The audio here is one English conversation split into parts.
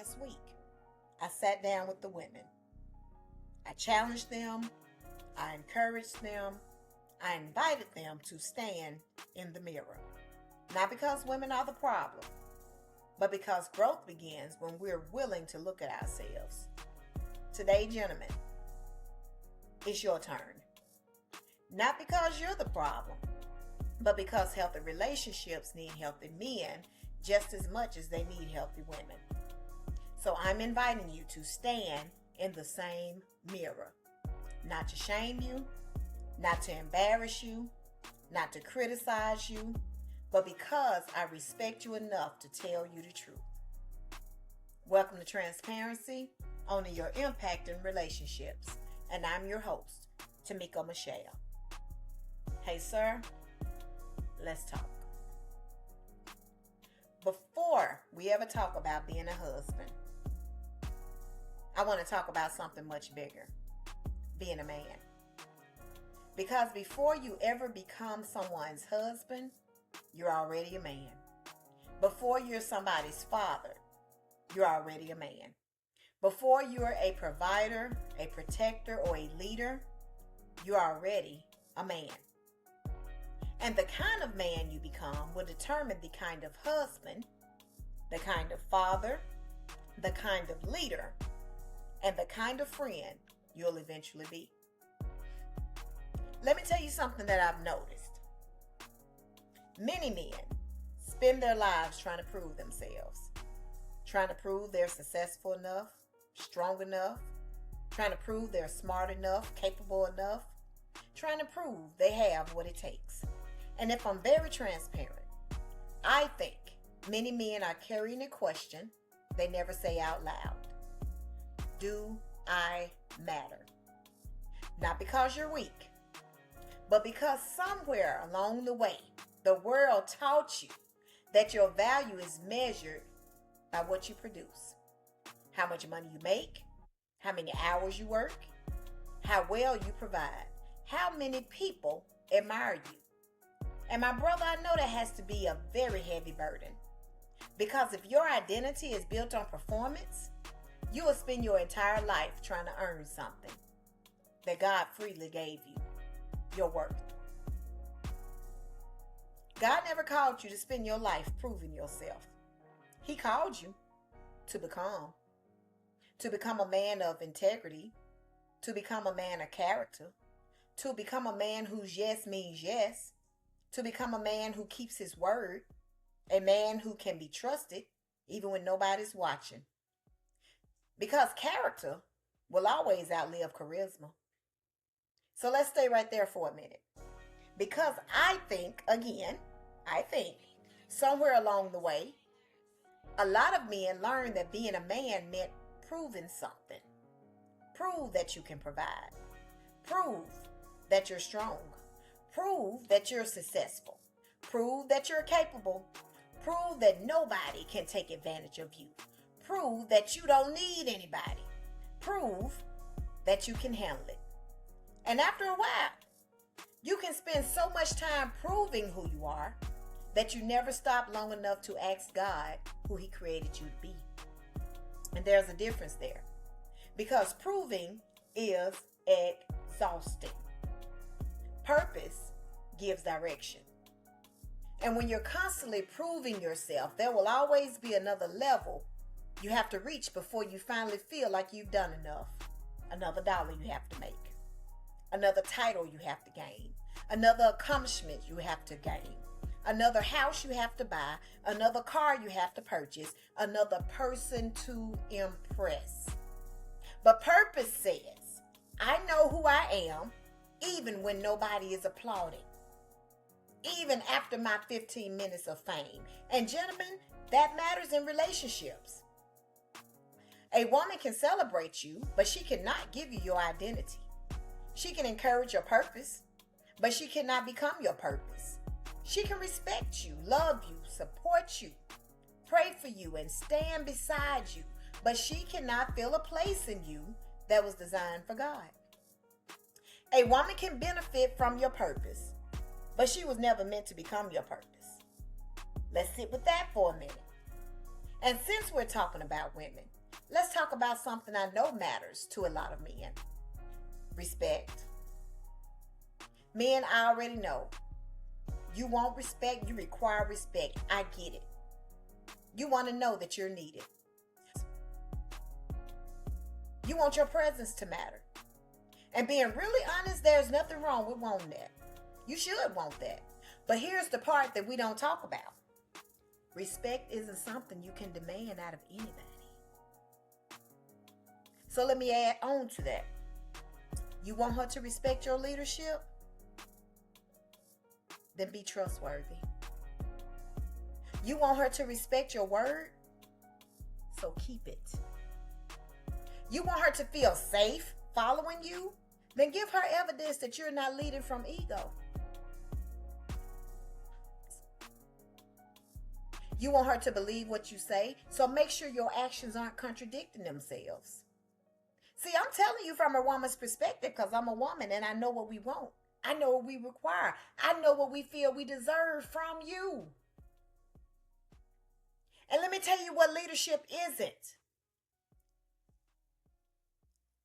last week, I sat down with the women. I challenged them, I encouraged them, I invited them to stand in the mirror. Not because women are the problem, but because growth begins when we're willing to look at ourselves. Today, gentlemen, it's your turn. Not because you're the problem, but because healthy relationships need healthy men just as much as they need healthy women. So I'm inviting you to stand in the same mirror. Not to shame you, not to embarrass you, not to criticize you, but because I respect you enough to tell you the truth. Welcome to Transparency, owning your impact in relationships. And I'm your host, Tamiko Michelle. Hey, sir, let's talk. Before we ever talk about being a husband, I want to talk about something much bigger, being a man. Because before you ever become someone's husband, you're already a man. Before you're somebody's father, you're already a man. Before you're a provider, a protector, or a leader, you're already a man. And the kind of man you become will determine the kind of husband, the kind of father, the kind of leader, and the kind of friend you'll eventually be. Let me tell you something that I've noticed. Many men spend their lives trying to prove themselves, trying to prove they're successful enough, strong enough, trying to prove they're smart enough, capable enough, trying to prove they have what it takes. And if I'm very transparent, I think many men are carrying a question they never say out loud. Do I matter? Not because you're weak, but because somewhere along the way, the world taught you that your value is measured by what you produce. How much money you make, how many hours you work, how well you provide, how many people admire you. And my brother, I know that has to be a very heavy burden. Because if your identity is built on performance, you will spend your entire life trying to earn something that God freely gave you, your worth. God never called you to spend your life proving yourself. He called you to become a man of integrity, to become a man of character, to become a man whose yes means yes, to become a man who keeps his word, a man who can be trusted even when nobody's watching. Because character will always outlive charisma. So let's stay right there for a minute. Because I think somewhere along the way, a lot of men learned that being a man meant proving something. Prove that you can provide. Prove that you're strong. Prove that you're successful. Prove that you're capable. Prove that nobody can take advantage of you. Prove that you don't need anybody. Prove that you can handle it. And after a while, you can spend so much time proving who you are that you never stop long enough to ask God who He created you to be. And there's a difference there. Because proving is exhausting. Purpose gives direction. And when you're constantly proving yourself, there will always be another level you have to reach before you finally feel like you've done enough. Another dollar you have to make. Another title you have to gain. Another accomplishment you have to gain. Another house you have to buy. Another car you have to purchase. Another person to impress. But purpose says, I know who I am, even when nobody is applauding. Even after my 15 minutes of fame. And gentlemen, that matters in relationships. A woman can celebrate you, but she cannot give you your identity. She can encourage your purpose, but she cannot become your purpose. She can respect you, love you, support you, pray for you, and stand beside you, but she cannot fill a place in you that was designed for God. A woman can benefit from your purpose, but she was never meant to become your purpose. Let's sit with that for a minute. And since we're talking about women, Let's talk about something I know matters to a lot of men. Respect. Men, I already know. You want respect, you require respect. I get it. You want to know that you're needed. You want your presence to matter. And being really honest, there's nothing wrong with wanting that. You should want that. But here's the part that we don't talk about. Respect isn't something you can demand out of anybody. So let me add on to that. You want her to respect your leadership? Then be trustworthy. You want her to respect your word? So keep it. You want her to feel safe following you? Then give her evidence that you're not leading from ego. You want her to believe what you say, so make sure your actions aren't contradicting themselves. See, I'm telling you from a woman's perspective because I'm a woman and I know what we want. I know what we require. I know what we feel we deserve from you. And let me tell you what leadership isn't.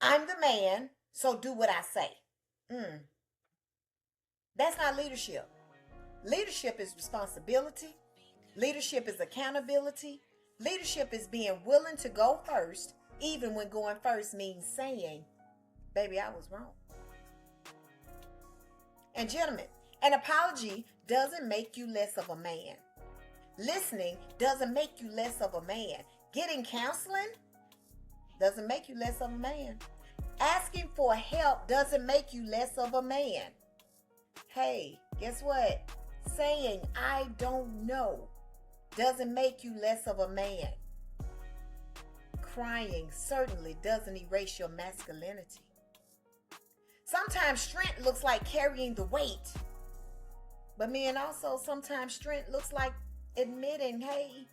I'm the man, so do what I say. That's not leadership. Leadership is responsibility. Leadership is accountability. Leadership is being willing to go first, even when going first means saying, baby, I was wrong. And gentlemen, an apology doesn't make you less of a man. Listening doesn't make you less of a man. Getting counseling doesn't make you less of a man. Asking for help doesn't make you less of a man. Hey, guess what? Saying I don't know doesn't make you less of a man. Crying certainly doesn't erase your masculinity. Sometimes strength looks like carrying the weight. But men also, sometimes strength looks like admitting, hey,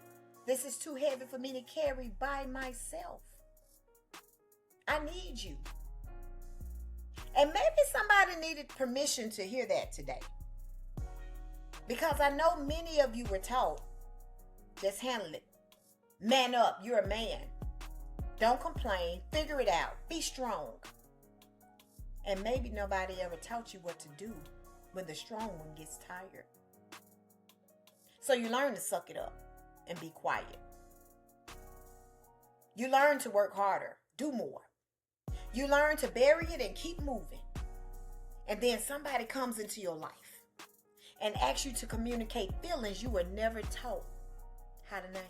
this is too heavy for me to carry by myself. I need you. And maybe somebody needed permission to hear that today. Because I know many of you were taught, just handle it. Man up, you're a man. Don't complain, figure it out, be strong. And maybe nobody ever taught you what to do when the strong one gets tired. So you learn to suck it up and be quiet. You learn to work harder, do more. You learn to bury it and keep moving. And then somebody comes into your life and asks you to communicate feelings you were never taught how to name.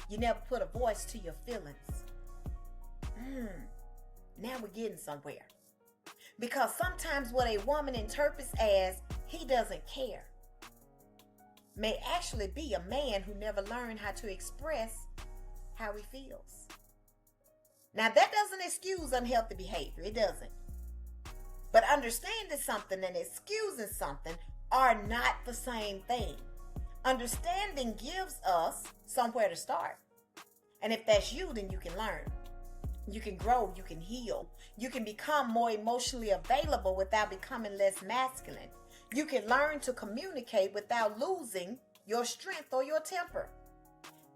You never put a voice to your feelings. Now we're getting somewhere. Because sometimes what a woman interprets as he doesn't care may actually be a man who never learned how to express how he feels. Now that doesn't excuse unhealthy behavior. It doesn't. But understanding something and excusing something are not the same thing. Understanding gives us somewhere to start. And if that's you, then you can learn. You can grow, you can heal. You can become more emotionally available without becoming less masculine. You can learn to communicate without losing your strength or your temper.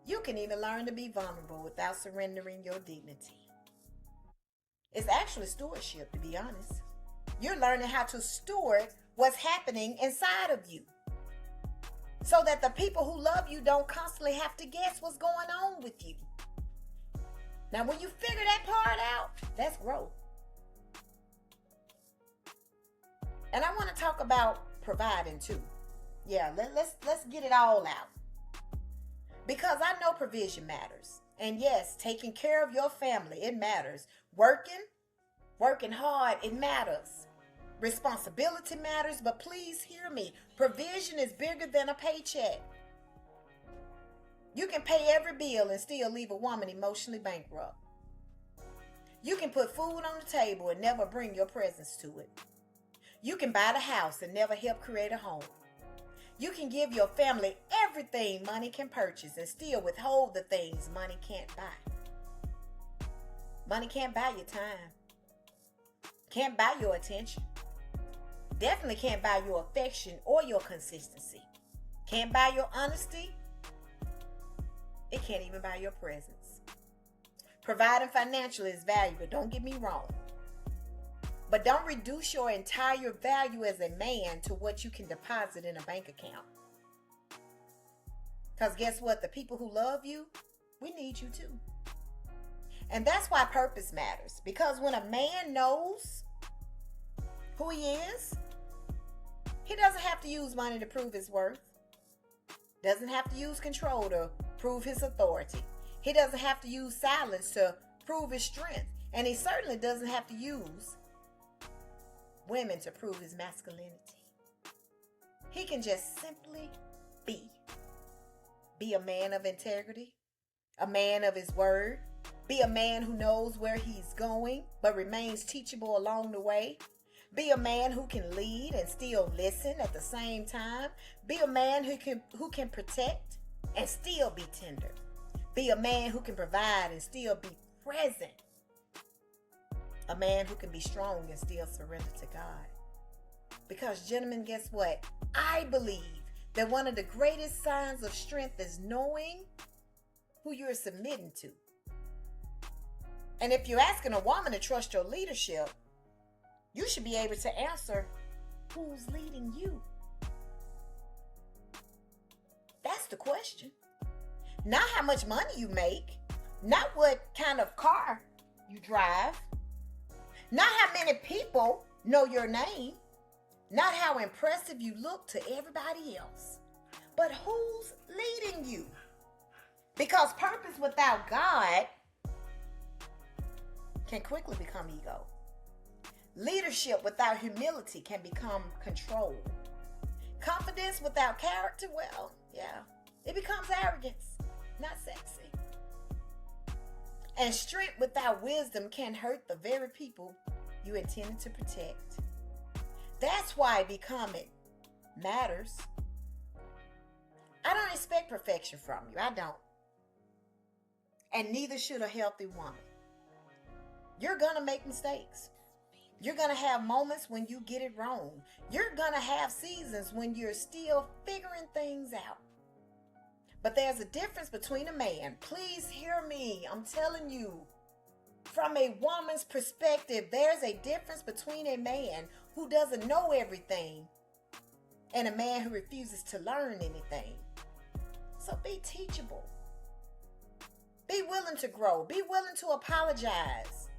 You can even learn to be vulnerable without surrendering your dignity. It's actually stewardship, to be honest. You're learning how to steward what's happening inside of you, so that the people who love you don't constantly have to guess what's going on with you. Now, when you figure that part out, that's growth. And I want to talk about providing too. Yeah, let's get it all out. Because I know provision matters. And yes, taking care of your family, it matters. Working hard, it matters. Responsibility matters, but please hear me. Provision is bigger than a paycheck. You can pay every bill and still leave a woman emotionally bankrupt. You can put food on the table and never bring your presence to it. You can buy the house and never help create a home. You can give your family everything money can purchase and still withhold the things money can't buy. Money can't buy your time. Can't buy your attention. Definitely can't buy your affection or your consistency. Can't buy your honesty. It can't even buy your presence. Providing financially is valuable. Don't get me wrong. But don't reduce your entire value as a man to what you can deposit in a bank account. Because guess what? The people who love you, we need you too. And that's why purpose matters. Because when a man knows who he is, he doesn't have to use money to prove his worth. Doesn't have to use control to prove his authority. He doesn't have to use silence to prove his strength. And he certainly doesn't have to use women to prove his masculinity. He can just simply be. Be a man of integrity, a man of his word, be a man who knows where he's going but remains teachable along the way. Be a man who can lead and still listen at the same time. Be a man who can protect and still be tender. Be a man who can provide and still be present. A man who can be strong and still surrender to God. Because, gentlemen, guess what? I believe that one of the greatest signs of strength is knowing who you're submitting to. And if you're asking a woman to trust your leadership, you should be able to answer, who's leading you? That's the question. Not how much money you make, not what kind of car you drive, not how many people know your name, not how impressive you look to everybody else, but who's leading you? Because purpose without God can quickly become ego. Leadership without humility can become control. Confidence without character, well, yeah, it becomes arrogance, not sexy. And strength without wisdom can hurt the very people you intended to protect. That's why becoming matters. I don't expect perfection from you. I don't. And neither should a healthy woman. You're going to make mistakes. You're going to have moments when you get it wrong. You're going to have seasons when you're still figuring things out. But there's a difference between a man. Please hear me. I'm telling you. From a woman's perspective, there's a difference between a man who doesn't know everything and a man who refuses to learn anything. So be teachable. Be willing to grow. Be willing to apologize.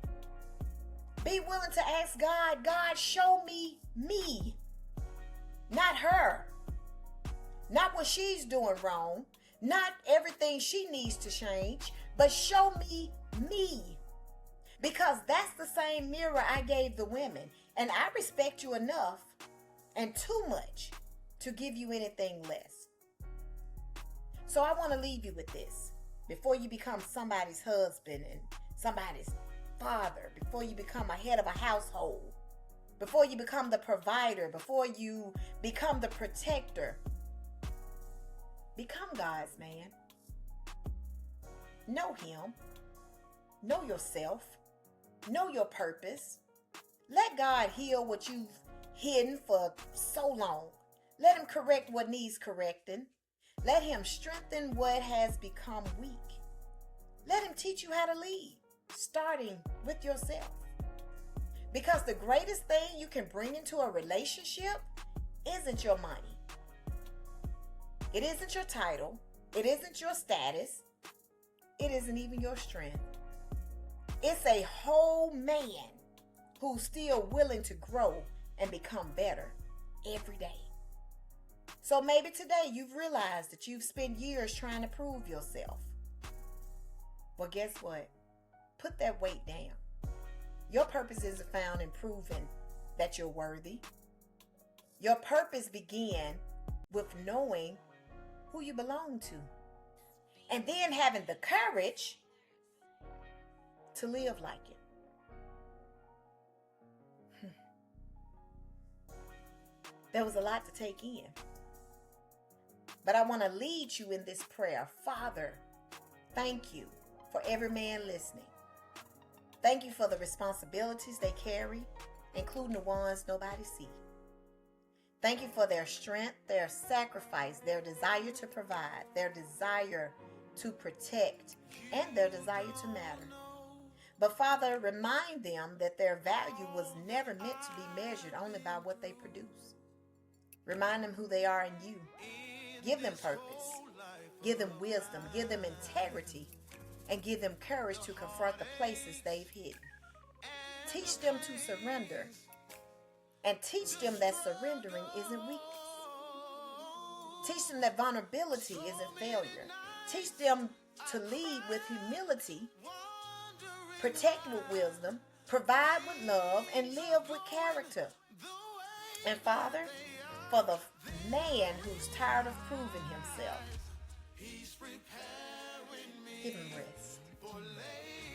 Be willing to ask God, God, show me me, not her. Not what she's doing wrong. Not everything she needs to change, but show me me. Because that's the same mirror I gave the women. And I respect you enough and too much to give you anything less. So I want to leave you with this. Before you become somebody's husband and somebody's father, before you become a head of a household, before you become the provider, before you become the protector, become God's man. Know him. Know yourself. Know your purpose. Let God heal what you've hidden for so long. Let him correct what needs correcting. Let him strengthen what has become weak. Let him teach you how to lead, starting with yourself. Because the greatest thing you can bring into a relationship isn't your money. It isn't your title. It isn't your status. It isn't even your strength. It's a whole man who's still willing to grow and become better every day. So maybe today you've realized that you've spent years trying to prove yourself. Well, guess what? Put that weight down. Your purpose isn't found in proving that you're worthy. Your purpose began with knowing who you belong to. And then having the courage to live like it. There was a lot to take in. But I want to lead you in this prayer. Father, thank you for every man listening. Thank you for the responsibilities they carry, including the ones nobody sees. Thank you for their strength, their sacrifice, their desire to provide, their desire to protect, and their desire to matter. But Father, remind them that their value was never meant to be measured only by what they produce. Remind them who they are in you. Give them purpose. Give them wisdom. Give them integrity. And give them courage to confront the places they've hidden. Teach them to surrender. And teach them that surrendering isn't weakness. Teach them that vulnerability isn't failure. Teach them to lead with humility, protect with wisdom, provide with love, and live with character. And Father, for the man who's tired of proving himself, give him rest.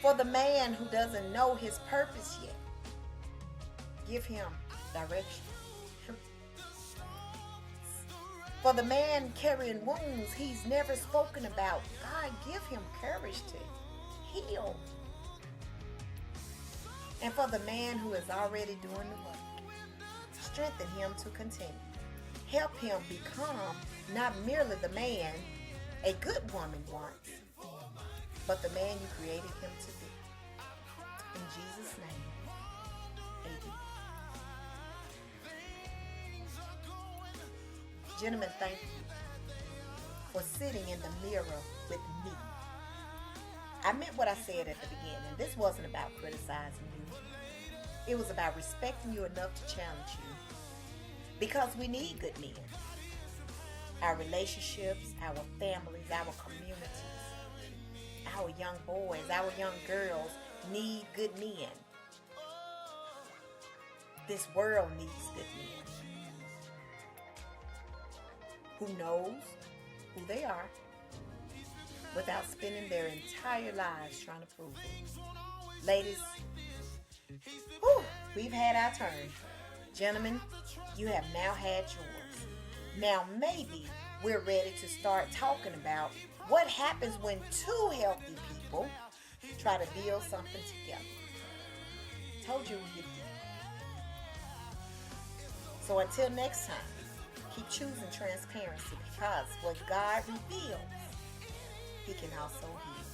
For the man who doesn't know his purpose yet, give him direction. For the man carrying wounds he's never spoken about, God, give him courage to heal. And for the man who is already doing the work, strengthen him to continue. Help him become not merely the man a good woman wants, but the man you created him to be. In Jesus' name, amen. Gentlemen, thank you for sitting in the mirror with me. I meant what I said at the beginning. This wasn't about criticizing you. It was about respecting you enough to challenge you. Because we need good men. Our relationships, our families, our communities, our young boys, our young girls need good men. This world needs good men. Who knows who they are without spending their entire lives trying to prove it. Ladies, we've had our turn. Gentlemen, you have now had yours. Now maybe we're ready to start talking about what happens when two healthy people try to build something together. Told you we get deep. So until next time, keep choosing transparency, because what God reveals, He can also heal.